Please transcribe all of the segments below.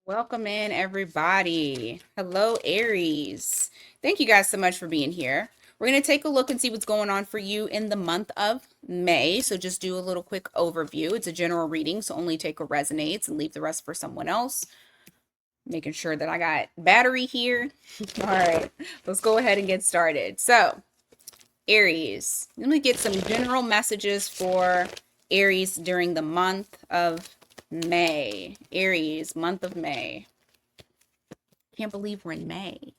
Welcome in, everybody. Hello, Aries. Thank you guys so much for being here. We're going to take a look and see what's going on for you in the month of May. So, just do a little quick overview. It's a general reading, so only take what resonates and leave the rest for someone else. Making sure that I got battery here. All right, let's go ahead and get started. So, Aries, let me get some general messages for Aries during the month of May. Aries, month of May. Can't believe we're in May.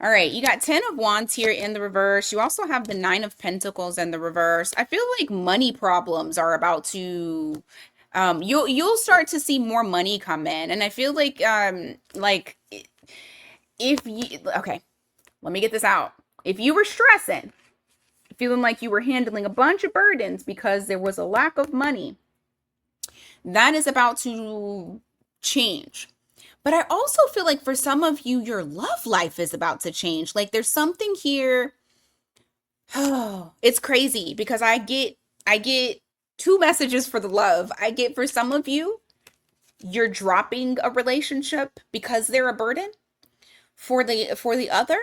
All right, you got 10 of Wands here in the reverse. You also have the 9 of Pentacles in the reverse. I feel like money problems are about to you'll start to see more money come in. And I feel like if you okay, let me get this out. If you were stressing, feeling like you were handling a bunch of burdens because there was a lack of money, that is about to change. But I also feel like for some of you, your love life is about to change. Like there's something here. Oh, it's crazy because I get two messages for the love. I get for some of you, you're dropping a relationship because they're a burden. For the other,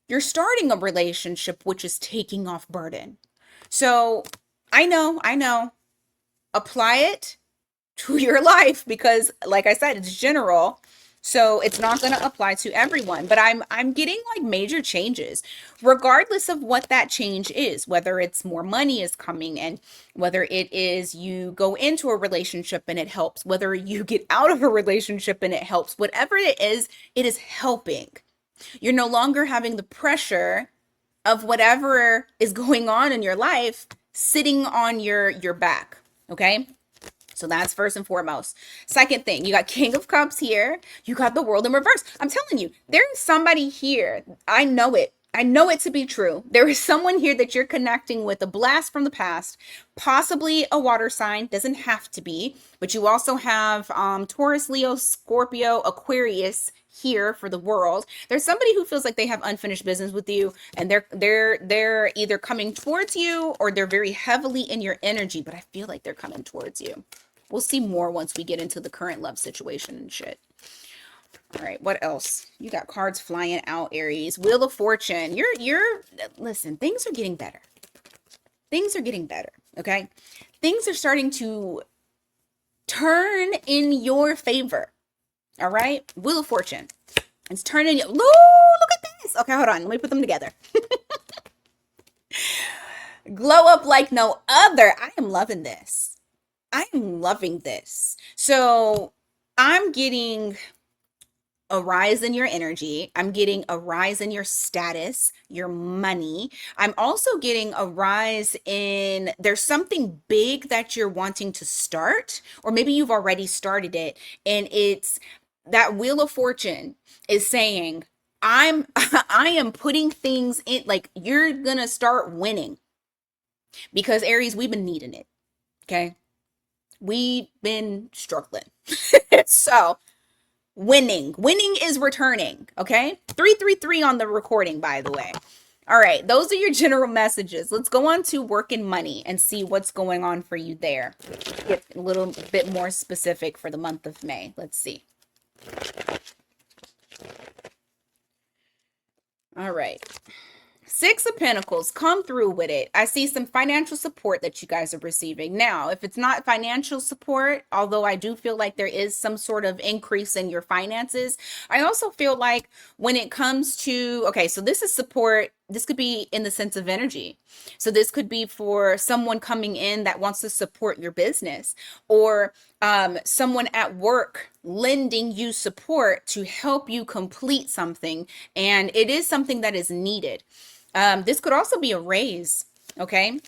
you're starting a relationship which is taking off burden. So I know. Apply it to your life because like I said, it's general. So it's not going to apply to everyone, but I'm getting like major changes regardless of what that change is, whether it's more money is coming and whether it is you go into a relationship and it helps, whether you get out of a relationship and it helps, whatever it is helping. You're no longer having the pressure of whatever is going on in your life sitting on your back, okay? So that's first and foremost. Second thing, you got King of Cups here. You got the World in reverse. I'm telling you, there is somebody here. I know it. I know it to be true. There is someone here that you're connecting with, a blast from the past, possibly a water sign, doesn't have to be, but you also have Taurus, Leo, Scorpio, Aquarius here for the world. There's somebody who feels like they have unfinished business with you and they're either coming towards you or they're very heavily in your energy, but I feel like they're coming towards you. We'll see more once we get into the current love situation and shit. All right, what else? You got cards flying out, Aries. Wheel of Fortune. You're listen, things are getting better. Things are getting better, okay? Things are starting to turn in your favor. All right? Wheel of Fortune. It's turning. Look at this. Okay, hold on. Let me put them together. Glow up like no other. I am loving this. I am loving this. So I'm getting a rise in your energy. I'm getting a rise in your status, your money. I'm also getting a rise in there's something big that you're wanting to start, or maybe you've already started it. And it's that Wheel of Fortune is saying, I am putting things in, like you're gonna start winning because Aries, we've been needing it. Okay. We've been struggling. So winning is returning. Okay, 333 on the recording, by the way. All right, those are your general messages. Let's go on to work and money and see what's going on for you there. Get a little bit more specific for the month of May. Let's see. All right, Six of Pentacles, come through with it. I see some financial support that you guys are receiving. Now, if it's not financial support, although I do feel like there is some sort of increase in your finances, I also feel like when it comes to, okay, so this is support. This could be in the sense of energy. So this could be for someone coming in that wants to support your business, or someone at work lending you support to help you complete something. And it is something that is needed. This could also be a raise, okay?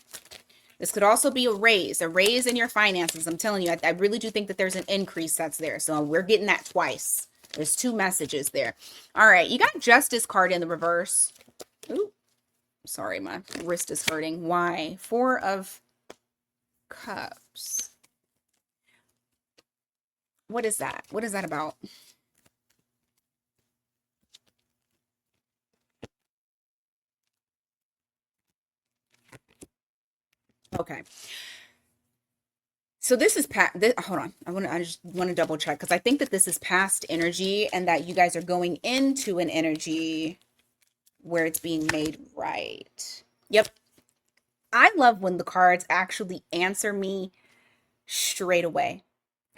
This could also be a raise in your finances. I'm telling you, I really do think that there's an increase that's there. So we're getting that twice. There's two messages there. All right, you got Justice card in the reverse. Ooh, sorry, my wrist is hurting. Why? Four of Cups. What is that? What is that about? Okay. So this is hold on. I just want to double check because I think that this is past energy and that you guys are going into an energy where it's being made right. Yep. I love when the cards actually answer me straight away.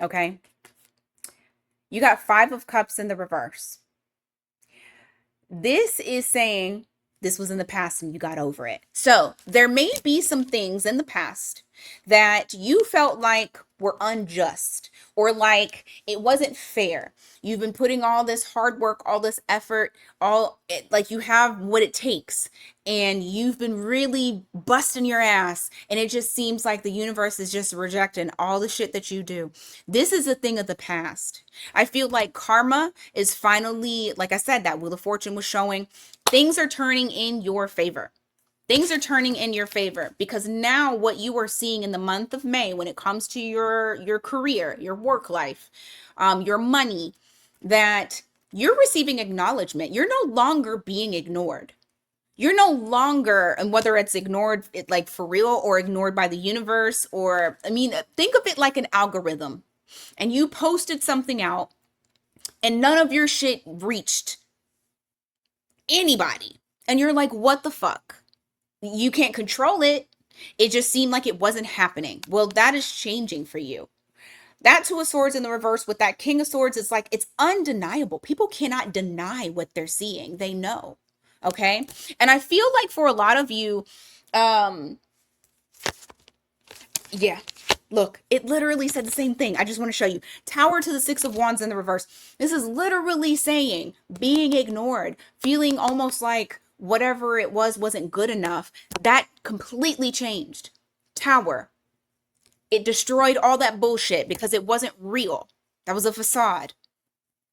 Okay. You got 5 of Cups in the reverse. This is saying this was in the past and you got over it. So there may be some things in the past that you felt like were unjust or like it wasn't fair. You've been putting all this hard work, all this effort, like you have what it takes, and you've been really busting your ass, and it just seems like the universe is just rejecting all the shit that you do. This is a thing of the past. I feel like karma is finally, like I said, that Wheel of Fortune was showing, things are turning in your favor. Things are turning in your favor because now what you are seeing in the month of May when it comes to your career, your work life, your money, that you're receiving acknowledgement. You're no longer being ignored. You're no longer, and whether it's ignored like for real or ignored by the universe, or I mean, think of it like an algorithm. And you posted something out and none of your shit reached anybody. And you're like, what the fuck? You can't control it. It just seemed like it wasn't happening. Well, that is changing for you. That 2 of Swords in the reverse with that King of Swords, it's like, it's undeniable. People cannot deny what they're seeing. They know. Okay. And I feel like for a lot of you, yeah, look, it literally said the same thing. I just want to show you. Tower to the 6 of Wands in the reverse. This is literally saying being ignored, feeling almost like whatever it was wasn't good enough. That completely changed. Tower. It destroyed all that bullshit because it wasn't real. That was a facade.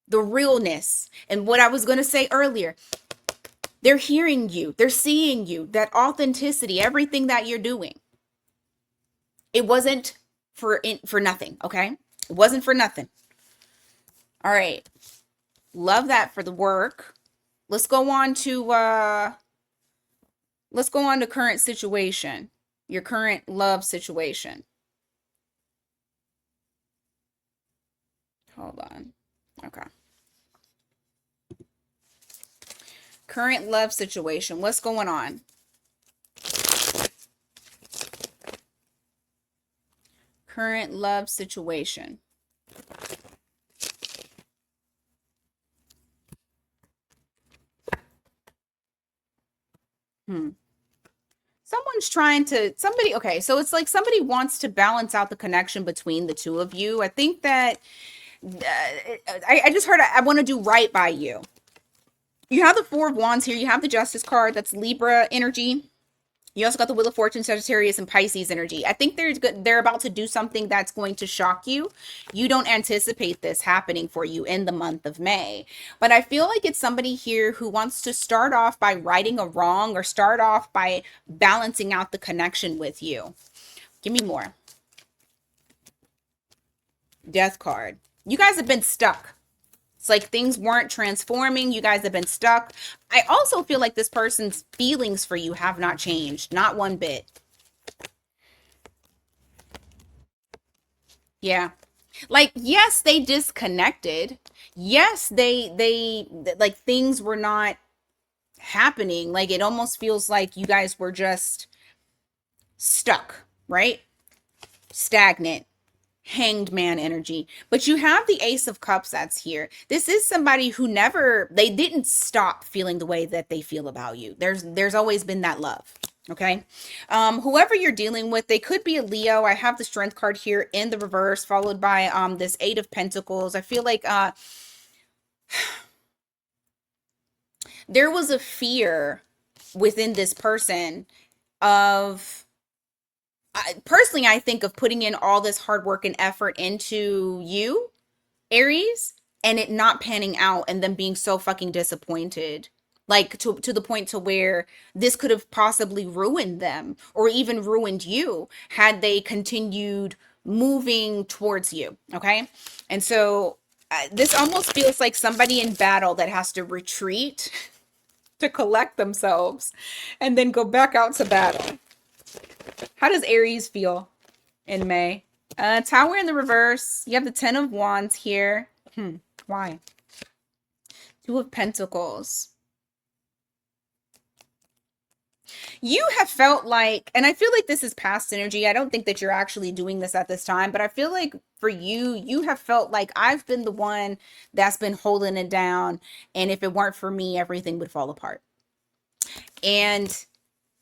The realness. And what I was going to say earlier, they're hearing you. They're seeing you. That authenticity, everything that you're doing. It wasn't for nothing, okay? It wasn't for nothing. All right. Love that for the work. Let's go on to current situation. Your current love situation. Hold on. Okay. Current love situation. What's going on? Current love situation. Someone's trying to, okay, so it's like somebody wants to balance out the connection between the two of you. I think that, I just heard I want to do right by you. You have the 4 of Wands here. You have the Justice card. That's Libra energy. You also got the Wheel of Fortune, Sagittarius, and Pisces energy. I think they're about to do something that's going to shock you. You don't anticipate this happening for you in the month of May. But I feel like it's somebody here who wants to start off by righting a wrong or start off by balancing out the connection with you. Give me more. Death card. You guys have been stuck. It's like things weren't transforming. You guys have been stuck. I also feel like this person's feelings for you have not changed. Not one bit. Yeah. Like, yes, they disconnected. Yes, they like things were not happening. Like it almost feels like you guys were just stuck, right? Stagnant. Hanged man energy. But you have the Ace of Cups that's here. This is somebody who they didn't stop feeling the way that they feel about you. There's always been that love. Okay. Whoever you're dealing with, they could be a Leo. I have the Strength card here in the reverse, followed by this 8 of Pentacles. I feel like there was a fear within this person of, personally, I think of putting in all this hard work and effort into you, Aries, and it not panning out and them being so fucking disappointed. Like to the point to where this could have possibly ruined them or even ruined you had they continued moving towards you. Okay. And so this almost feels like somebody in battle that has to retreat to collect themselves and then go back out to battle. How does Aries feel in May? Tower in the reverse. You have the Ten of Wands here. Why? Two of Pentacles. You have felt like, and I feel like this is past energy. I don't think that you're actually doing this at this time, but I feel like for you, you have felt like I've been the one that's been holding it down. And if it weren't for me, everything would fall apart. And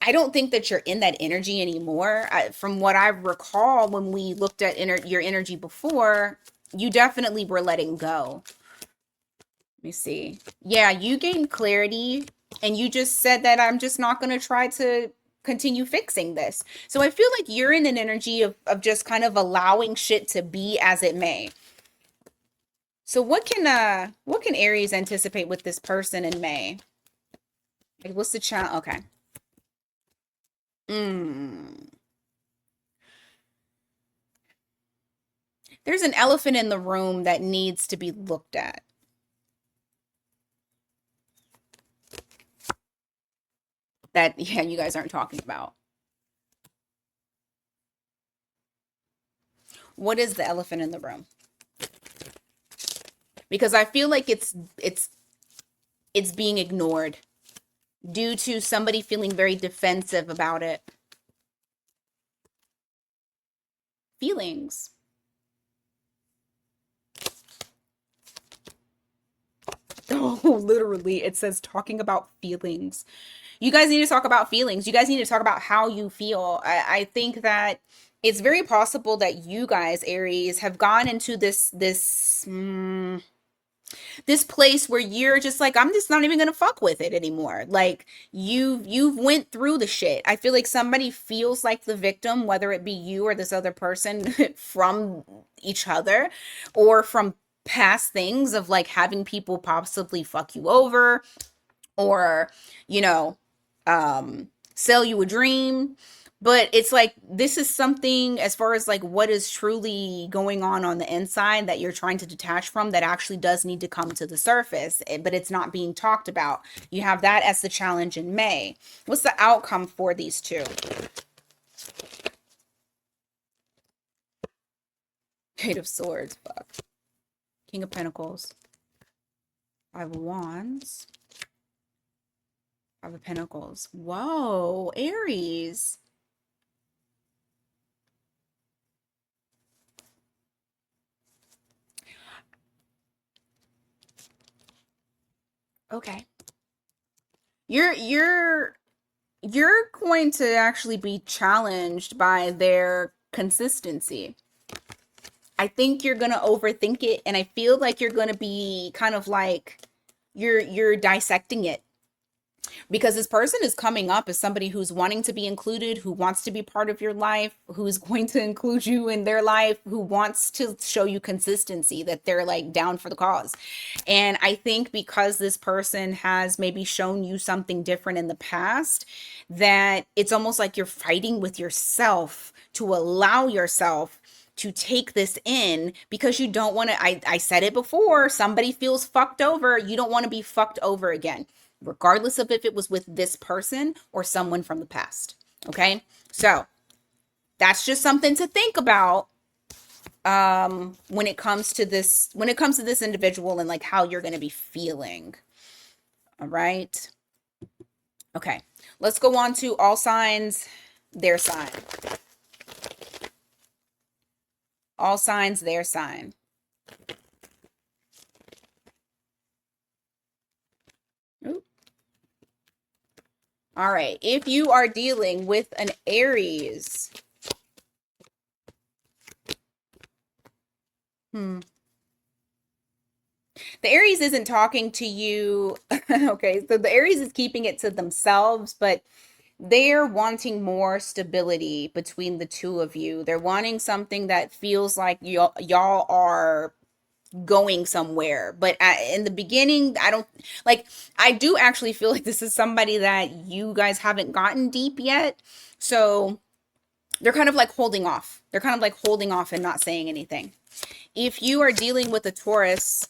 I don't think that you're in that energy anymore. From what I recall, when we looked at your energy before, you definitely were letting go. Let me see. Yeah, you gained clarity and you just said that I'm just not going to try to continue fixing this. So I feel like you're in an energy of just kind of allowing shit to be as it may. So what can Aries anticipate with this person in May? Like, what's the challenge? Okay. There's an elephant in the room that needs to be looked at. That, yeah, you guys aren't talking about. What is the elephant in the room? Because I feel like it's being ignored due to somebody feeling very defensive about it. Feelings. Oh, literally, it says talking about feelings. You guys need to talk about feelings. You guys need to talk about how you feel. I think that it's very possible that you guys, Aries, have gone into this place where you're just like, I'm just not even gonna fuck with it anymore. Like you've went through the shit. I feel like somebody feels like the victim, whether it be you or this other person from each other or from past things of like having people possibly fuck you over or, you know, sell you a dream. But it's like this is something as far as like what is truly going on the inside that you're trying to detach from that actually does need to come to the surface, but it's not being talked about. You have that as the challenge in May. What's the outcome for these two? Eight of Swords, fuck. King of Pentacles. Five of Wands. Five of Pentacles. Whoa, Aries. Okay. You're going to actually be challenged by their consistency. I think you're going to overthink it, and I feel like you're going to be kind of like you're dissecting it. Because this person is coming up as somebody who's wanting to be included, who wants to be part of your life, who's going to include you in their life, who wants to show you consistency, that they're like down for the cause. And I think because this person has maybe shown you something different in the past, that it's almost like you're fighting with yourself to allow yourself to take this in because you don't want to. I said it before, somebody feels fucked over. You don't want to be fucked over again, regardless of if it was with this person or someone from the past. Okay, so that's just something to think about when it comes to this individual and like how you're going to be feeling. All right, okay, let's go on to all signs, their sign. All signs, their sign. Ooh. All right, if you are dealing with an Aries, the Aries isn't talking to you. Okay, so the Aries is keeping it to themselves, but they're wanting more stability between the two of you. They're wanting something that feels like y'all are going somewhere. But in the beginning, I do actually feel like this is somebody that you guys haven't gotten deep yet. So they're kind of like holding off. They're kind of like holding off and not saying anything. If you are dealing with a Taurus,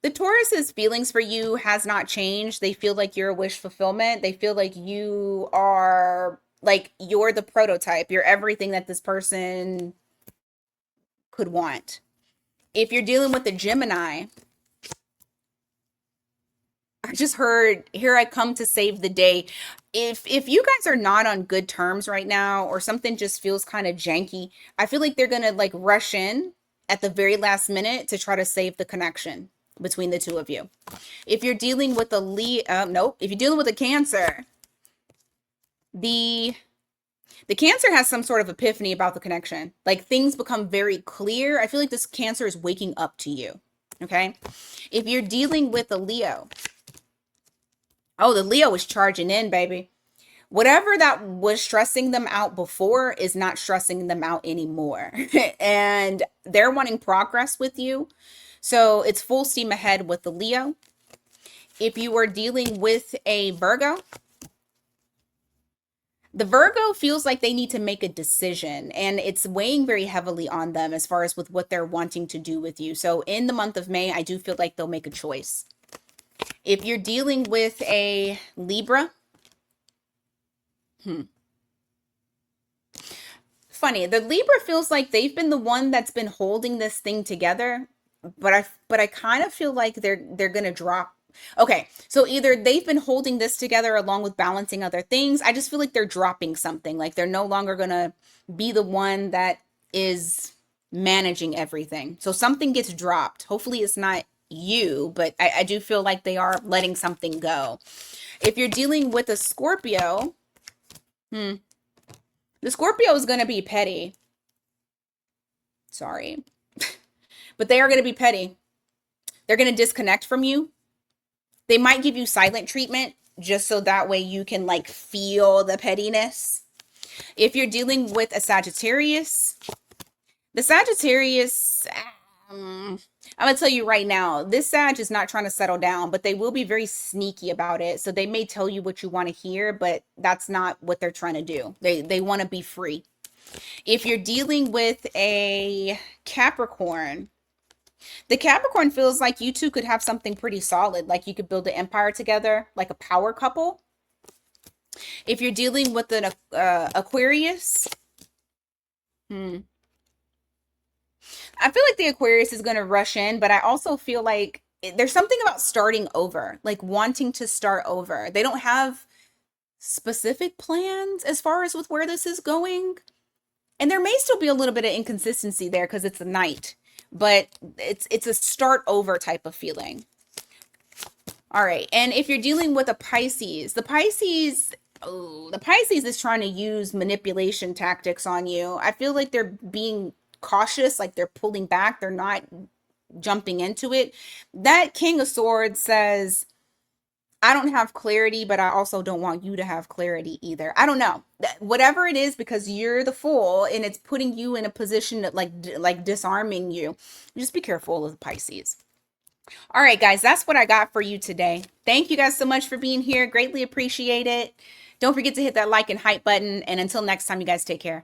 the Taurus's feelings for you has not changed. They feel like you're a wish fulfillment. They feel like you are Like you're the prototype. You're everything that this person could want. If you're dealing with the Gemini, I just heard, here I come to save the day. If you guys are not on good terms right now, or something just feels kind of janky, I feel like they're gonna like rush in at the very last minute to try to save the connection between the two of you. If you're dealing with a nope. If you're dealing with a Cancer, the Cancer has some sort of epiphany about the connection. Like things become very clear. I feel like this Cancer is waking up to you. Okay. If you're dealing with a Leo, oh, the Leo is charging in, baby. Whatever that was stressing them out before is not stressing them out anymore. And they're wanting progress with you. So it's full steam ahead with the Leo. If you are dealing with a Virgo, the Virgo feels like they need to make a decision, and it's weighing very heavily on them as far as with what they're wanting to do with you. So in the month of May, I do feel like they'll make a choice. If you're dealing with a Libra, funny, the Libra feels like they've been the one that's been holding this thing together, but I kind of feel like they're gonna drop. Okay, so either they've been holding this together along with balancing other things. I just feel like they're dropping something. Like they're no longer gonna be the one that is managing everything. So something gets dropped. Hopefully it's not you, but I do feel like they are letting something go. If you're dealing with a Scorpio, the Scorpio is going to be petty. Sorry. But they are going to be petty. They're going to disconnect from you. They might give you silent treatment just so that way you can like feel the pettiness. If you're dealing with a Sagittarius, the Sagittarius, I'm going to tell you right now, this Sag is not trying to settle down, but they will be very sneaky about it. So they may tell you what you want to hear, but that's not what they're trying to do. They want to be free. If you're dealing with a Capricorn, the Capricorn feels like you two could have something pretty solid. Like you could build an empire together, like a power couple. If you're dealing with an Aquarius, I feel like the Aquarius is going to rush in, but I also feel like there's something about starting over, like wanting to start over. They don't have specific plans as far as with where this is going. And there may still be a little bit of inconsistency there because it's a night, but it's a start over type of feeling. All right. And if you're dealing with a Pisces, the Pisces is trying to use manipulation tactics on you. I feel like they're being cautious, like they're pulling back. They're not jumping into it. That King of Swords says, I don't have clarity, but I also don't want you to have clarity either. I don't know. Whatever it is, because you're the Fool and it's putting you in a position that like disarming you. Just be careful of the Pisces. All right, guys, that's what I got for you today. Thank you guys so much for being here. Greatly appreciate it. Don't forget to hit that like and hype button. And until next time, you guys take care.